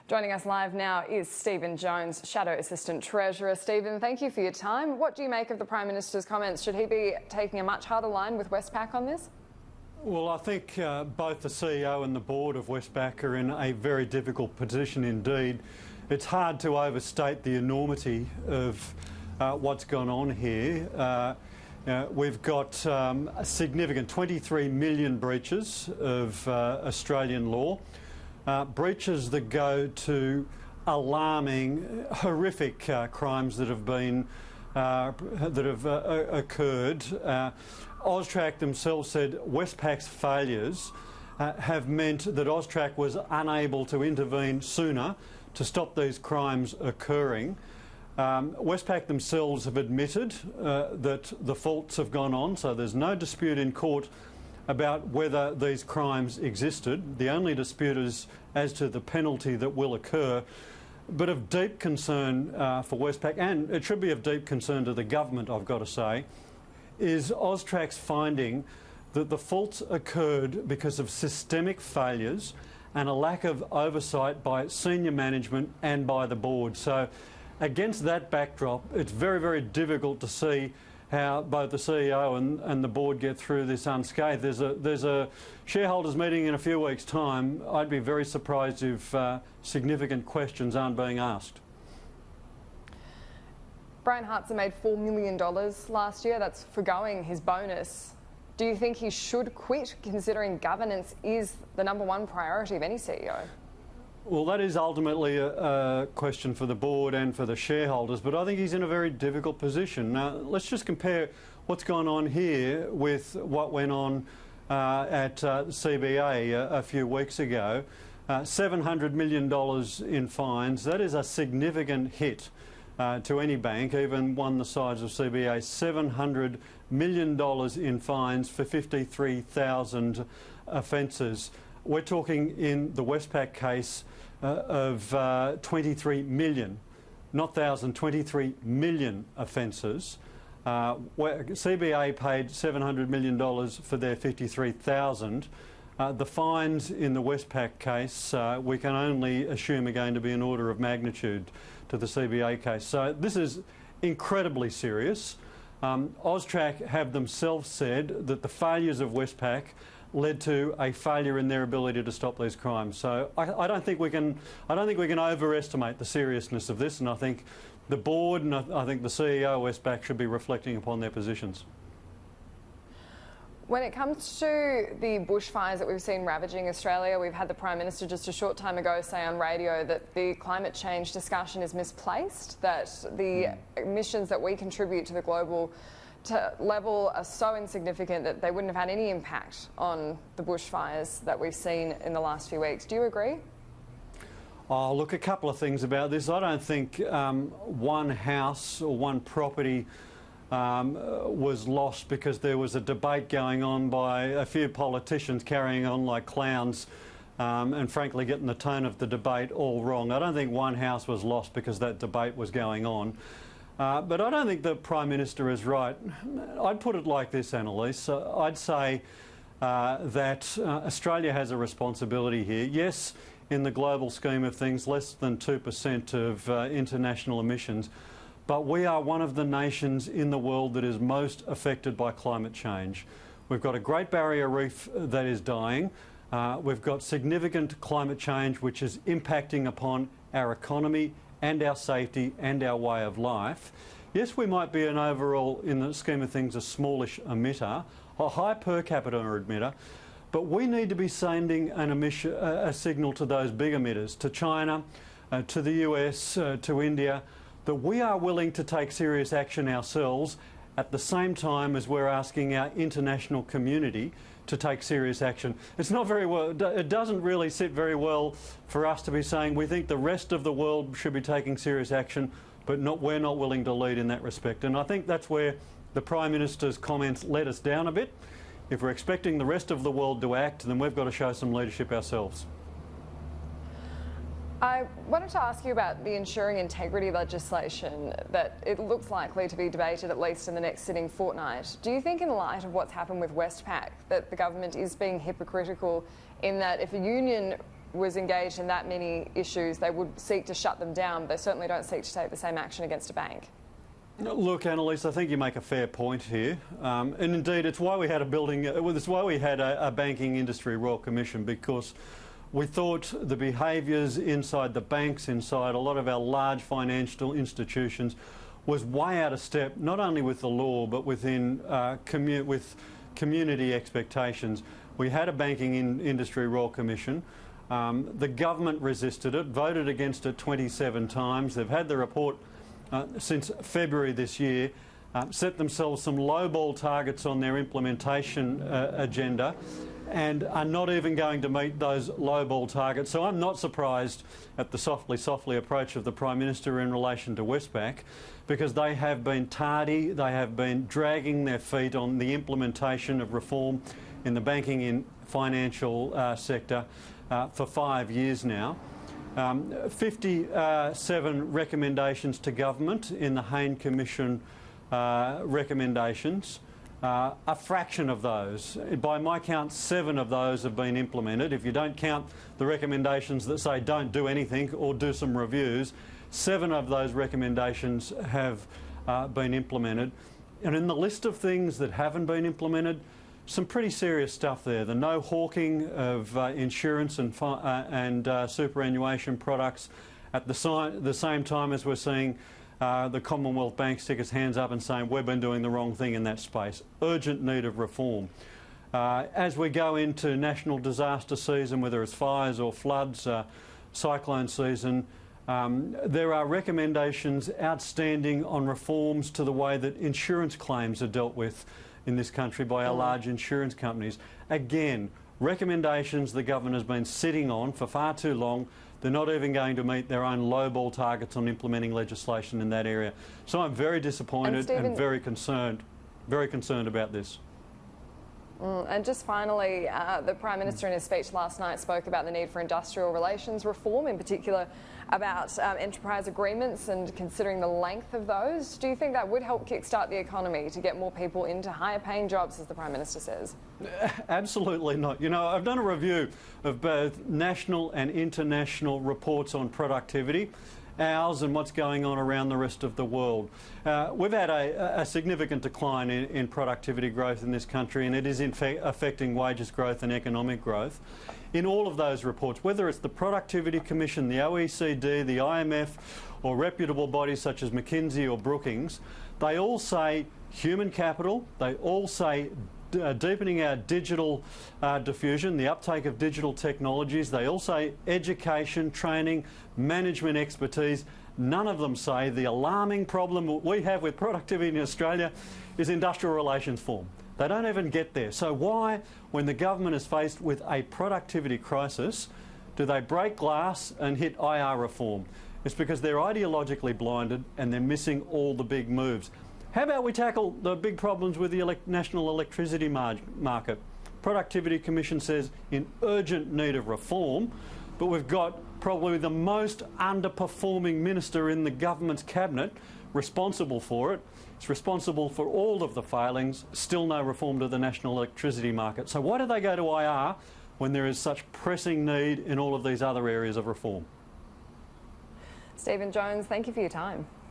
Joining us live now is Stephen Jones, Shadow Assistant Treasurer. Stephen, thank you for your time. What do you make of the Prime Minister's comments? Should he be taking a much harder line with Westpac on this? Well, I think both the CEO and the board of Westpac are in a very difficult position indeed. It's hard to overstate the enormity of what's gone on here. We've got a significant 23 million breaches of Australian law. Breaches that go to alarming, horrific crimes that have been occurred. Austrac themselves said Westpac's failures have meant that Austrac was unable to intervene sooner to stop these crimes occurring. Westpac themselves have admitted that the faults have gone on, so there's no dispute in court about whether these crimes existed. The only dispute is as to the penalty that will occur. But of deep concern for Westpac, and it should be of deep concern to the government, I've got to say, is Austrac's finding that the faults occurred because of systemic failures and a lack of oversight by senior management and by the board. So against that backdrop, it's very, very difficult to see how both the CEO and the board get through this unscathed. There's a shareholders meeting in a few weeks' time. I'd be very surprised if significant questions aren't being asked. Brian Hanson made $4 million last year. That's forgoing his bonus. Do you think he should quit, considering governance is the #1 priority of any CEO? Well, that is ultimately a question for the board and for the shareholders, but I think he's in a very difficult position. Now, let's just compare what's gone on here with what went on at CBA a few weeks ago. $700 million in fines. That is a significant hit to any bank, even one the size of CBA. $700 million in fines for 53,000 offences. We're talking in the Westpac case of 23 million, not thousand, 23 million offences. CBA paid $700 million for their 53,000. The fines in the Westpac case, we can only assume are going to be an order of magnitude to the CBA case. So this is incredibly serious. Austrac have themselves said that the failures of Westpac led to a failure in their ability to stop these crimes. So I don't think we can overestimate the seriousness of this, and I think the board and I think the CEO of Westpac should be reflecting upon their positions. When it comes to the bushfires that we've seen ravaging Australia, we've had the Prime Minister just a short time ago say on radio that the climate change discussion is misplaced, that the emissions that we contribute to the global level are so insignificant that they wouldn't have had any impact on the bushfires that we've seen in the last few weeks. Do you agree? Oh, look, a couple of things about this. I don't think one house or one property was lost because there was a debate going on by a few politicians carrying on like clowns and frankly getting the tone of the debate all wrong. I don't think one house was lost because that debate was going on. But I don't think the Prime Minister is right. I'd put it like this, Annalise. I'd say that Australia has a responsibility here. Yes, in the global scheme of things, less than 2% of international emissions. But we are one of the nations in the world that is most affected by climate change. We've got a Great Barrier Reef that is dying. We've got significant climate change which is impacting upon our economy and our safety and our way of life. Yes, we might be an overall, in the scheme of things, a smallish emitter, a high per capita emitter, but we need to be sending a signal to those big emitters, to China, to the US, to India, that we are willing to take serious action ourselves at the same time as we're asking our international community to take serious action. It's not very well, it doesn't really sit very well for us to be saying we think the rest of the world should be taking serious action, but we're not willing to lead in that respect. And I think that's where the Prime Minister's comments let us down a bit. If we're expecting the rest of the world to act, then we've got to show some leadership ourselves. I wanted to ask you about the ensuring integrity legislation that it looks likely to be debated at least in the next sitting fortnight. Do you think, in light of what's happened with Westpac, that the government is being hypocritical in that if a union was engaged in that many issues, they would seek to shut them down, but they certainly don't seek to take the same action against a bank. Look, Annalise, I think you make a fair point here, and indeed it's why we had a banking industry royal commission, because we thought the behaviours inside the banks, inside a lot of our large financial institutions, was way out of step, not only with the law but within with community expectations. We had a banking industry royal commission. The government resisted it, voted against it 27 times. They've had the report since February this year, set themselves some lowball targets on their implementation agenda, and are not even going to meet those lowball targets. So I'm not surprised at the softly approach of the Prime Minister in relation to Westpac, because they have been tardy, they have been dragging their feet on the implementation of reform in the banking and financial sector for 5 years now. 57 recommendations to government in the Hanson Commission recommendations. A fraction of those, by my count, 7 of those have been implemented. If you don't count the recommendations that say don't do anything or do some reviews, 7 of those recommendations have been implemented. And in the list of things that haven't been implemented, some pretty serious stuff there. The no hawking of insurance and superannuation products at the same time as we're seeing the Commonwealth Bank stick its hands up and saying we've been doing the wrong thing in that space. Urgent need of reform. As we go into national disaster season, whether it's fires or floods, cyclone season, there are recommendations outstanding on reforms to the way that insurance claims are dealt with in this country by our large insurance companies. Again, recommendations the government has been sitting on for far too long. They're not even going to meet their own lowball targets on implementing legislation in that area. So I'm very disappointed and very concerned about this. And just finally, the Prime Minister in his speech last night spoke about the need for industrial relations reform, in particular about enterprise agreements and considering the length of those. Do you think that would help kickstart the economy to get more people into higher paying jobs, as the Prime Minister says? Absolutely not. You know, I've done a review of both national and international reports on productivity, ours and what's going on around the rest of the world. We've had a significant decline in productivity growth in this country, and it is in fact affecting wages growth and economic growth. In all of those reports, whether it's the Productivity Commission, the OECD, the IMF, or reputable bodies such as McKinsey or Brookings, they all say human capital, they all say deepening our digital diffusion, the uptake of digital technologies. They all say education, training, management expertise. None of them say the alarming problem we have with productivity in Australia is industrial relations reform. They don't even get there. So why, when the government is faced with a productivity crisis, do they break glass and hit IR reform? It's because they're ideologically blinded and they're missing all the big moves. How about we tackle the big problems with the national electricity market? Productivity Commission says in urgent need of reform, but we've got probably the most underperforming minister in the government's cabinet responsible for it. It's responsible for all of the failings, still no reform to the national electricity market. So why do they go to IR when there is such pressing need in all of these other areas of reform? Stephen Jones, thank you for your time.